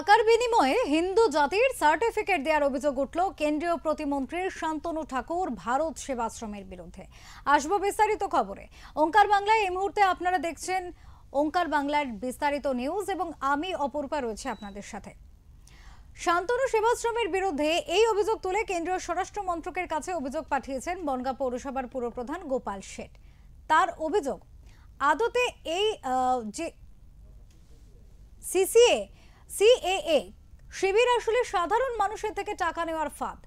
টাকার বিনিময়ে হিন্দু জাতির সার্টিফিকেট দেওয়ার অভিযোগ উঠল কেন্দ্রীয় প্রতিমন্ত্রী শান্তনু ঠাকুর ভারত সেবাশ্রমের বিরুদ্ধে। আসবো বিস্তারিত খবরে। ওঙ্কার বাংলায় এই মুহূর্তে আপনারা দেখছেন ওঙ্কার বাংলার বিস্তারিত নিউজ এবং আমি অপরূপা রয়েছে আপনাদের সাথে। শান্তনু সেবাশ্রমের বিরুদ্ধে এই অভিযোগ তুলে কেন্দ্রীয় স্বরাষ্ট্র মন্ত্রকের কাছে অভিযোগ পাঠিয়েছেন বনগাঁ পৌরসভার পুরপ্রধান গোপাল শেঠ। তার অভিযোগ, আদতে এই যে সিএএ শিবির আসলে সাধারণ মানুষের থেকে টাকা নেওয়ার ফাঁদ,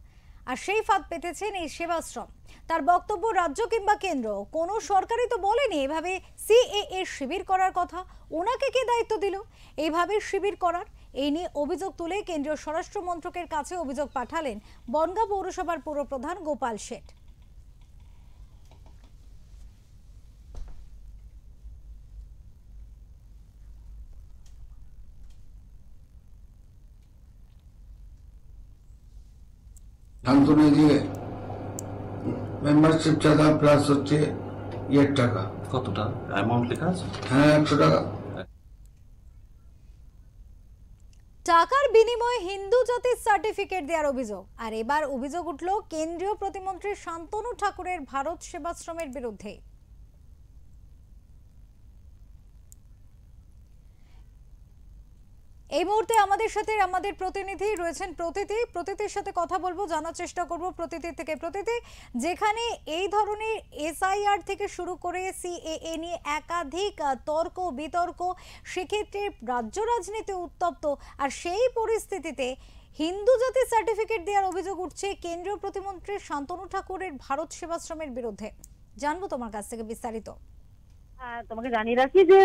আর সেই ফাঁদ পেতেছেন এই সেবাশ্রম। তার বক্তব্য, রাজ্য কিংবা কেন্দ্র কোনো সরকারই তো বলেনি এভাবে সিএএ শিবির করার কথা। ওনাকে কে দায়িত্ব দিল এইভাবে শিবির করার? এই নিয়ে অভিযোগ তুলে কেন্দ্রীয় স্বরাষ্ট্র মন্ত্রকের কাছে অভিযোগ পাঠালেন বনগাঁ পৌরসভার পুরপ্রধান গোপাল শেঠ। শান্তনু দিয়ে মেম্বারশিপ টাকা প্লাস হচ্ছে ইয়ের টাকা। কতটা অ্যামাউন্ট লেখা আছে? হ্যাঁ, 100 টাকা। টাকার বিনিময়ে হিন্দু জাতির সার্টিফিকেট দেওয়ার অভিযোগ। আর এবার অভিযোগ উঠল কেন্দ্রীয় প্রতিমন্ত্রী শান্তনু ঠাকুরের ভারত সেবাশ্রমের বিরুদ্ধে। এই মুহূর্তে আমাদের সাথে আমাদের প্রতিনিধি রয়েছেন প্রতীতির সাথে কথা বলবো, জানার চেষ্টা করব প্রতীতির থেকে। প্রতীতি, যেখানে এই ধরনের এসআইআর থেকে শুরু করে সিএএ নিয়ে একাধিক তর্ক বিতর্ক, সেক্ষেত্রে রাজ্য রাজনীতি উত্তপ্ত, আর সেই পরিস্থিতিতে হিন্দু জাতির সার্টিফিকেট দেওয়ার অভিযোগ উঠছে কেন্দ্রীয় প্রতিমন্ত্রী শান্তনু ঠাকুরের ভারত সেবাশ্রমের বিরুদ্ধে। জানবো তোমার কাছ থেকে বিস্তারিত। তোমাকে জানিয়ে রাখি যে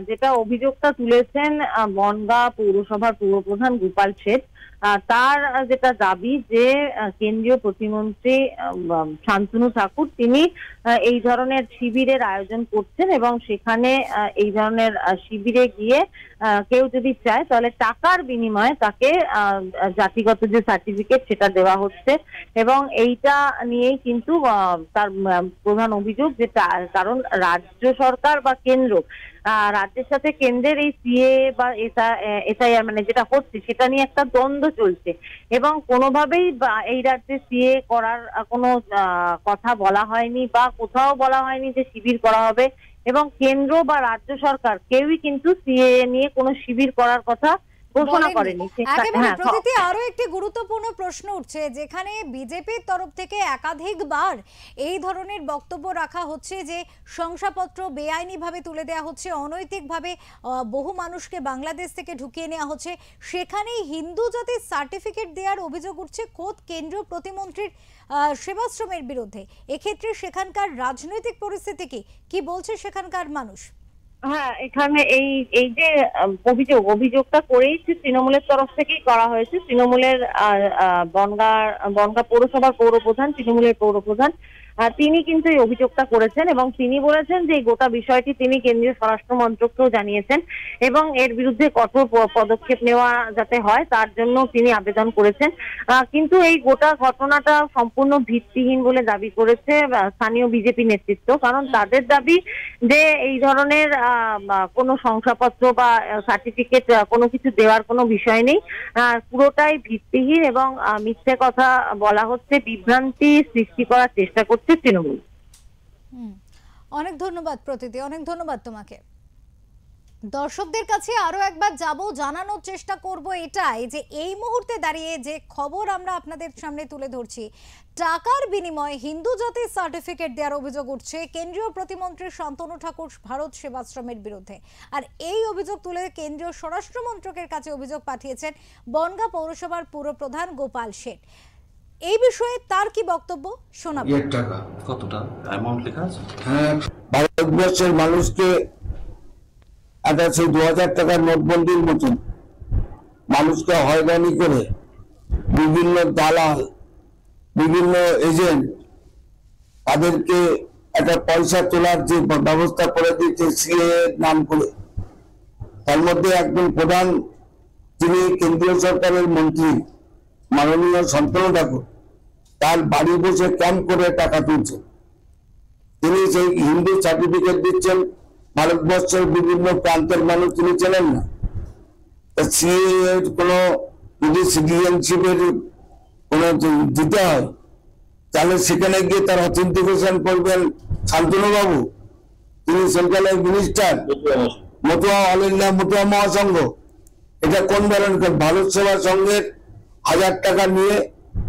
যেটা অভিযোগটা তুলেছেন বনগাঁ পৌরসভার পুরপ্রধান গোপাল শেঠ, তার যেটা দাবি যে কেন্দ্রীয় প্রতিমন্ত্রী শান্তনু ঠাকুর তিনি এই ধরনের শিবিরের আয়োজন করছেন এবং সেখানে এই ধরনের শিবিরে গিয়ে কেউ যদি চায় তাহলে টাকার বিনিময়ে তাকে জাতিগত যে সার্টিফিকেট সেটা দেওয়া হচ্ছে। এবং এইটা নিয়েই কিন্তু তার প্রধান অভিযোগ, যে কারণ রাজ্য সরকার বা কেন্দ্র, রাজ্যের সাথে কেন্দ্রের এই সিএ বা এসআইআর মানে যেটা হচ্ছে সেটা নিয়ে একটা দ্বন্দ্ব চলছে এবং কোনোভাবেই এই রাজ্যে সিএ করার কোনো কথা বলা হয়নি বা কোথাও বলা হয়নি যে শিবির করা হবে, এবং কেন্দ্র বা রাজ্য সরকার কেউই কিন্তু সিএ নিয়ে কোনো শিবির করার কথা ঘোষণা করেনি। আরো একটি গুরুত্বপূর্ণ প্রশ্ন উঠছে, যেখানে বিজেপির তরফ থেকে একাধিকবার এই ধরনের বক্তব্য রাখা হচ্ছে যে শংসাপত্র বেআইনিভাবে তুলে দেওয়া হচ্ছে, অনৈতিকভাবে বহু মানুষকে বাংলাদেশ থেকে ঢুকিয়ে নেওয়া হচ্ছে, সেখানেই হিন্দু জাতির সার্টিফিকেট দেওয়ার অভিযোগ উঠছে খোদ কেন্দ্রীয় প্রতিমন্ত্রীর সেবাশ্রমের বিরুদ্ধে। এক্ষেত্রে সেখানকার রাজনৈতিক পরিস্থিতি কি বলছে সেখানকার মানুষ? হ্যাঁ, এখানে এই যে অভিযোগটা করেইছে তৃণমূলের তরফ থেকেই করা হয়েছে। তৃণমূলের বনগাঁ পৌরসভার পৌরপ্রধান, তৃণমূলের পৌরপ্রধান, তিনি কিন্তু এই অভিযোগটা করেছেন এবং তিনি বলেছেন যে এই গোটা বিষয়টি তিনি কেন্দ্রীয় স্বরাষ্ট্র মন্ত্রককেও জানিয়েছেন এবং এর বিরুদ্ধে কঠোর পদক্ষেপ নেওয়া যাতে হয় তার জন্য তিনি আবেদন করেছেন। কিন্তু এই গোটা ঘটনাটা সম্পূর্ণ ভিত্তিহীন বলে দাবি করেছে স্থানীয় বিজেপি নেতৃত্ব, কারণ তাদের দাবি যে এই ধরনের কোনো শংসাপত্র বা সার্টিফিকেট কোনো কিছু দেওয়ার কোনো বিষয় নেই, পুরোটাই ভিত্তিহীন এবং মিথ্যে কথা বলা হচ্ছে, বিভ্রান্তি সৃষ্টি করার চেষ্টা করছে তৃণমূল। অনেক ধন্যবাদ প্রতীতি, অনেক ধন্যবাদ তোমাকে। দর্শকদের কাছে আরো একবার যাব, জানানোর চেষ্টা করব এটাই যে এই মুহূর্তে দাঁড়িয়ে যে খবর আমরা আপনাদের সামনে তুলে ধরছি, টাকার বিনিময়ে হিন্দু জাতির সার্টিফিকেট দেওয়ার অভিযোগ উঠছে কেন্দ্রীয় প্রতিমন্ত্রী শান্তনু ঠাকুর ভারত সেবাশ্রমের বিরুদ্ধে। আর এই অভিযোগ তুলে কেন্দ্রীয় স্বরাষ্ট্র মন্ত্রকের কাছে অভিযোগ পাঠিয়েছেন বনগাঁ পৌরসভার পুরপ্রধান গোপাল শেঠ। এই বিষয়ে তার কি বক্তব্য শোনাবো। টাকা কতটা অ্যামাউন্ট লেখা আছে? হ্যাঁ, ভারতবর্ষের মানুষকে একটা সেই 2000 টাকার নোটবন্দির মতন মানুষকে হয়রানি করে বিভিন্ন দালাল, বিভিন্ন এজেন্ট তাদেরকে একটা পয়সা তোলার যে ব্যবস্থা করে দিচ্ছে সিএ নাম করে। তার মধ্যে একজন প্রধান, যিনি কেন্দ্রীয় সরকারের মন্ত্রী মাননীয় শান্তনু ঠাকুর, তার বাড়ি বসে ক্যাম্প করে টাকা তুলছেন। তিনি সেই হিন্দু সার্টিফিকেট দিচ্ছেন, ভারতবর্ষের বিভিন্ন প্রান্তের মানুষ তিনি চেনেন না, সিএ কোনো যদি সিটিজেনশিপের কোনো দিতে হয়, তাহলে সেখানে গিয়ে তার অথেন্টিকেশন করবেন শান্তনুবাবু, তিনি central minister, Matua all India Matua Mahasangha. এটা কোন ধরনের? ভারত সেবা সংঘের 1000 টাকা নিয়ে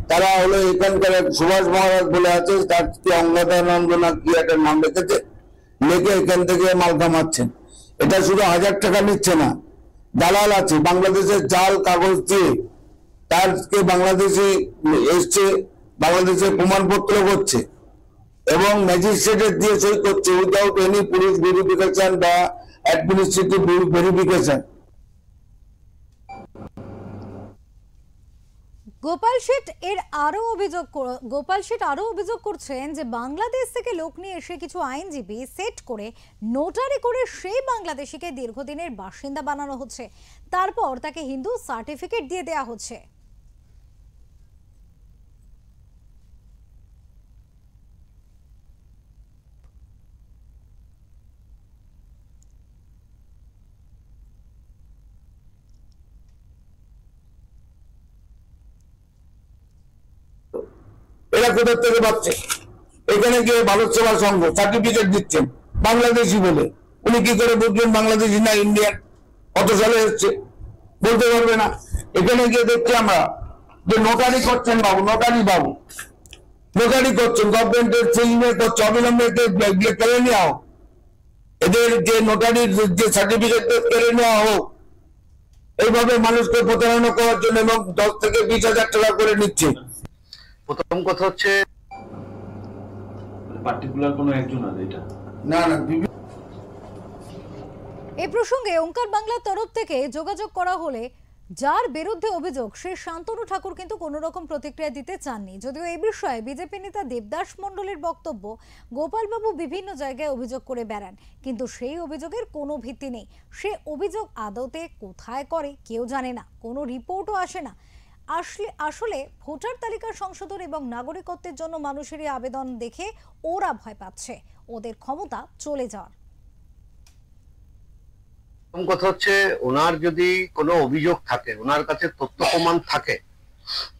তারা হলো এখানকার সুভাষ মহারাজ বলে আছে, তার কি অঙ্গদানন্দ না কি একটা নাম রেখেছে, লেগে এখান থেকে মাল কামাচ্ছেন। এটা শুধু 1000 টাকা নিচ্ছে না, দালাল আছে বাংলাদেশের জাল কাগজ দিয়ে তারকে বাংলাদেশে এসছে, বাংলাদেশের প্রমাণপত্র করছে এবং ম্যাজিস্ট্রেটের দিয়ে সই করছে উইদাউট এনি পুলিশ ভেরিফিকেশন বা অ্যাডমিনিস্ট্রেটিভ ভেরিফিকেশন। গোপাল শেঠ আরো অভিযোগ করছেন যে বাংলাদেশ থেকে লোক নিয়ে এসে কিছু আইনজীবী সেট করে নোটারি করে সেই বাংলাদেশিকে দীর্ঘদিনের বাসিন্দা বানানো হচ্ছে, তারপর তাকে হিন্দু সার্টিফিকেট দিয়ে দেয়া হচ্ছে। এরা কোথা থেকে পাচ্ছে? এখানে গিয়ে ভারত সেবা সংঘ সার্টিফিকেট দিচ্ছেন বাংলাদেশি বলে। উনি কি করে বুঝবেন বাংলাদেশি না ইন্ডিয়ান? কত সালে এসছে বলতে পারবে না। এখানে গিয়ে দেখছি আমরা যে নোটারি করছেন বাবু, নোটারি করছেন, গভর্নমেন্টের সিগনেচার করছে, অবিলম্বে কেড়ে নেওয়া হোক এদের যে নোটারির যে সার্টিফিকেট কেড়ে নেওয়া হোক। এইভাবে মানুষকে প্রতারণা করার জন্য এবং 10 থেকে 20,000 টাকা করে নিচ্ছে। প্রথম কথা হচ্ছে পার্টিকুলার কোনো একজন আছে এটা না এই প্রসঙ্গে ওঙ্কার বাংলার তরফ থেকে যোগাযোগ করা হলে যার বিরুদ্ধে অভিযোগ সে শান্তনু ঠাকুর কিন্তু কোনো রকম প্রতিক্রিয়া দিতে চাননি। যদিও এই বিষয়ে বিজেপি নেতা দেবদাস মণ্ডলের বক্তব্য, গোপালবাবু বিভিন্ন জায়গায় অভিযোগ করে বেড়ান, কিন্তু সেই অভিযোগের কোনো ভিত্তি নেই। সে অভিযোগ আদতে কোথায় করে কেউ জানে না, কোনো রিপোর্টও আসে না। আসলে ভোটার তালিকা সংশোধন এবং নাগরিকত্বের জন্য মানুষেরই আবেদন দেখে ওরা ভয় পাচ্ছে, ওদের ক্ষমতা চলে যাওয়ার। প্রথম কথা হচ্ছে ওনার যদি কোনো অভিযোগ থাকে, ওনার কাছে তথ্য প্রমাণ থাকে,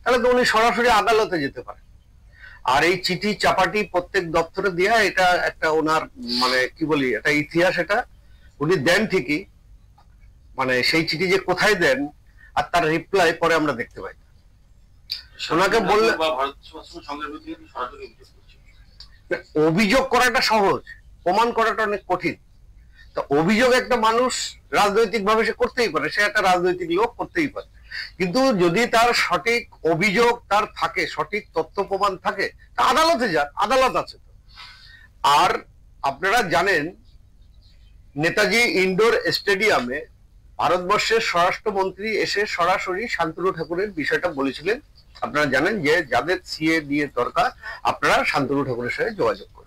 তাহলে তো উনি সরাসরি আদালতে যেতে পারেন। আর এই চিঠি চাপাটি প্রত্যেক দপ্তরে দেয়া, এটা একটা ওনার মানে কি বলি, এটা ইতিহাস। এটা উনি দেন ঠিকই, মানে সেই চিঠি যে কোথায় দেন আর তার রিপ্লাই পরে আমরা দেখতে পাই। ওনাকে বললে অভিযোগ করাটা সহজ, প্রমাণ করাটা অনেক কঠিন। তো অভিযোগ একটা মানুষ রাজনৈতিক ভাবে সে করতেই পারে, সে একটা রাজনৈতিক লোক করতেই পারে, কিন্তু যদি তার সঠিক অভিযোগ তার থাকে, সঠিক তথ্য প্রমাণ থাকে, তা আদালতে যান, আদালত আছে তো। আর আপনারা জানেন নেতাজি ইনডোর স্টেডিয়ামে ভারতবর্ষের স্বরাষ্ট্রমন্ত্রী এসে সরাসরি শান্তনু ঠাকুরের বিষয়টা বলেছিলেন। আপনারা জানেন যে যাদের সিএ দিয়ে দরকার, আপনারা শান্তনু ঠাকুরের সাথে যোগাযোগ করুন।